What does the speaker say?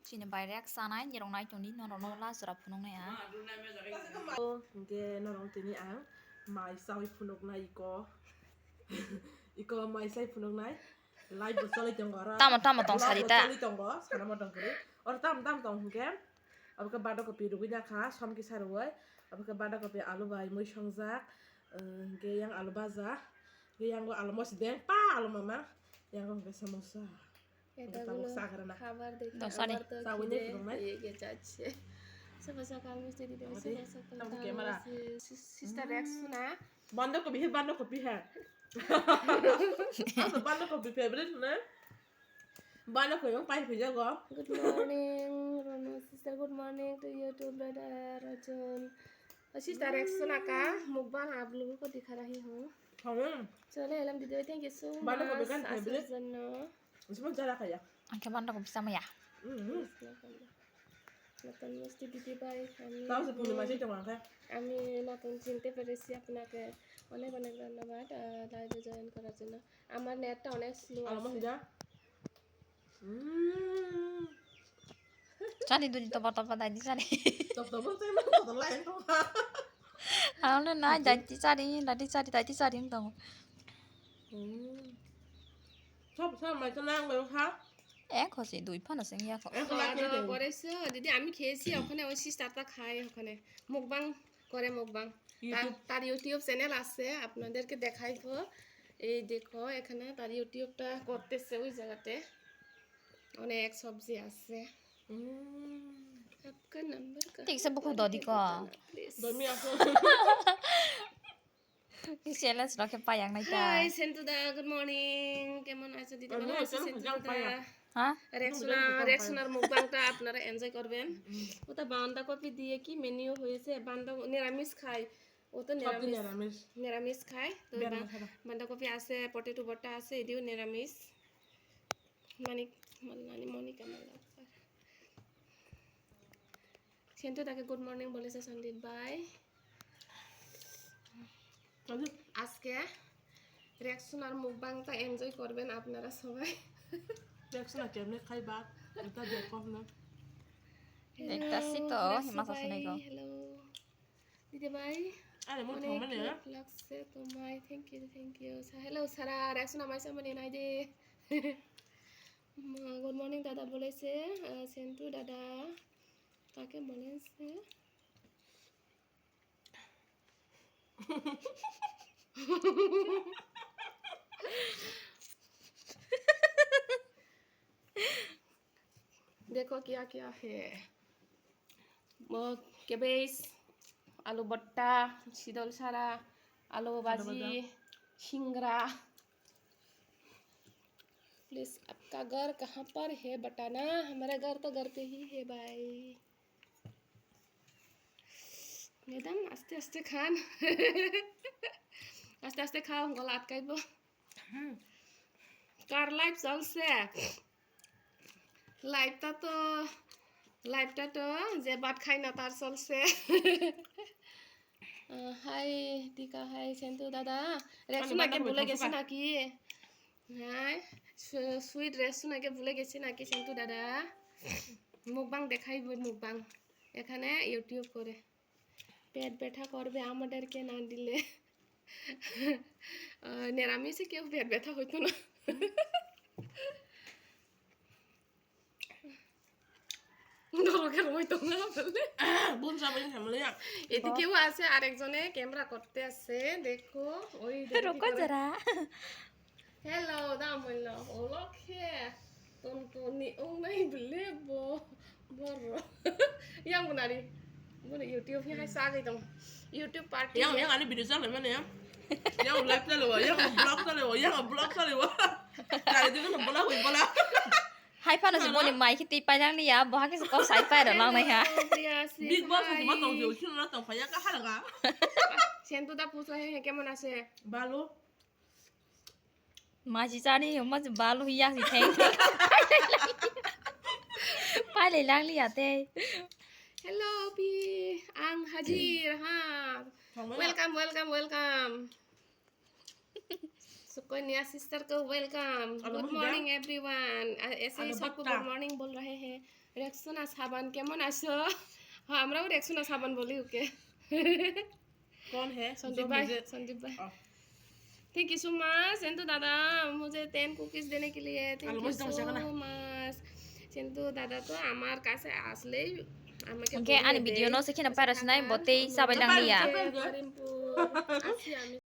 Sini bayrak sanai nyerong nai tuni no la sura punong nai a. Ke norong tini ang mai sawi punok nai iko mai sai punok nai lai bo soli tonggora Tama tong sarita. soli tonggo sana mo tong kuri or tam tong ke abka bado kopi ruginya kha som ki sarwai abka bado kopi alu bai moi songjak ke yang alu baza ke yang go alu mos deng pa alu mama yang go ke samosa এটাগুলো খাবার দেখে Dosa আমার nih. তো Sawunya খিদে kurang, Mai. পেয়ে যাচ্ছে Sama-sama kami jadi Apa deh? Kamu kamera. Sister Rexuna. bando kopi ha asa bando kopi favorite na bando ko yung pai pija go Good morning, Rono sister. Good morning to you too, brother Rajan. Sister Rexuna का mukbang आप लोगों को दिखा रही हूँ. चले alum दीदी, thank you so much. Bando kopi kan favorite. Asal Semua cara kaya Angke banda ko bisa ya. নতুন মিষ্টি দিদি ভাই tahu sepuluh masih cuma kan আমি নতুন চিনতে পেরেছি আপনাকে অনেক অনেক ধন্যবাদ লাইভে জয়েন করার জন্য আমার নেটটা অনেক স্লো kalau mau আছে tidak Cari tu di tempat tadi cari. top saya mau top lain tuh Ano na jadi cari tong. top sama senang belum ha Kosi dui pana sing ya ko. খাওয়া দাওয়া করেছো দিদি আমি খেয়েছি ওখানে ওই সিস্টারটা খায় ওখানে মুকবাং করে মুকবাং তার ইউটিউব চ্যানেল আছে আপনাদেরকে দেখাইবো এই দেখো এখানে তার ইউটিউবটা করতেছে ওই জায়গাতে অনেক সবজি আছে आपका नंबर का Tik sa buku dodi ko. demi aku Challenge lo ke payang nai ta. Hi সেন্টুদা গুড মর্নিং কেমন আছো দিদি ভালো আছো সেন্টুদা Ha? রেক্সোনার মুকবাংটা আপনারা এনজয় করবেন ওটা বাঁধাকপি দিয়ে কি মেনু হয়েছে নিরামিষ খায় ও তো নিরামিষ খায় তো বাঁধাকপি আছে পটেটো বটা আছে এদিও নিরামিষ মনিকা মাল্লাপার সেন্টুদাকে গুড মর্নিং বলেছে সন্দীপ ভাই আজকে রেক্সোনার মুকবাংটা এনজয় করবেন আপনারা সবাই Reaction aja nih kayak bak kita jatuh na Ekta sito himasa sunai ko. Hello দিদি ভাই ada mau অনেক temen ya লাগছে তোমায় থ্যাংক ইউ হ্যালো সারা রেক্সোনা আমার সামনে নাই দে গুড মর্নিং দাদা বলেছে সেন্টু দাদা কাকে বলেছে देखो क्या क्या है कैबेज आलू बट्टा शीतल सारा आलू भाजी सिंगरा प्लीज आपका घर कहाँ पर है बताना हमारा घर तो घर पे ही है भाई मैडम आस्ते आस्ते खान आस्ते आस्ते खाओ गला अटकाइबो कार लाइफ चलছে লাইভটা তো যে ভাত খাই না তার চলছে হাই টিকা হাই সেন্টু দাদা রেক্সোনাকে ভুলে গেছি নাকি হ্যাঁ সুইট রেক্সোনাকে ভুলে গেছি নাকি সেন্টু দাদা মুকবাং দেখাইব মুকবাং এখানে ইউটিউব করে পেট ব্যথা করবে আমাদেরকে না দিলে নিরামিষে কেউ পেট ব্যথা হইতো না এদিকেও আছে আরেকজনে ক্যামেরা করতে আছে দেখো ওই Roko jara. হ্যালো দাম হইল ওলকে টনটনি ওনাই বলে বড় yang benari mana YouTube nya hai sagi dong YouTube party yang ada video sana mana ya yang live sana loh yang vlog sana loh yang vlog sana loh dari itu kan bola Hai pana si boni mai ki ti payang ni ya bo ha ki ko sai pa da lang nai ha. big boss cuma tong jauh sih lah tong kayak kahar nggak Sentu দা পুছো হে কেমন আছে balu Maji cari ma balu hiya si theng. Pai le lang li ate. Hello Pi Ang Hajir ha welcome Sukanya sister को welcome good morning everyone ऐसे ही सबको good morning बोल रहे हैं Rexona সাবান কেমন আছো? হ্যাঁ আমরাও রেক্সোনা সাবান বলি ওকে। कौन है संदीप जो भाई मुझे संदीप भाई Oh. Thank you so much Sentu दादा मुझे 10 कुकीज देने के लिए thank you Almost done, so Shakana. Much Sentu दादा तो আমার কাছে আসলেই আমাকে Oke, ani video no sekian para senai botei sabai lang liya. Karimpur আসি আমি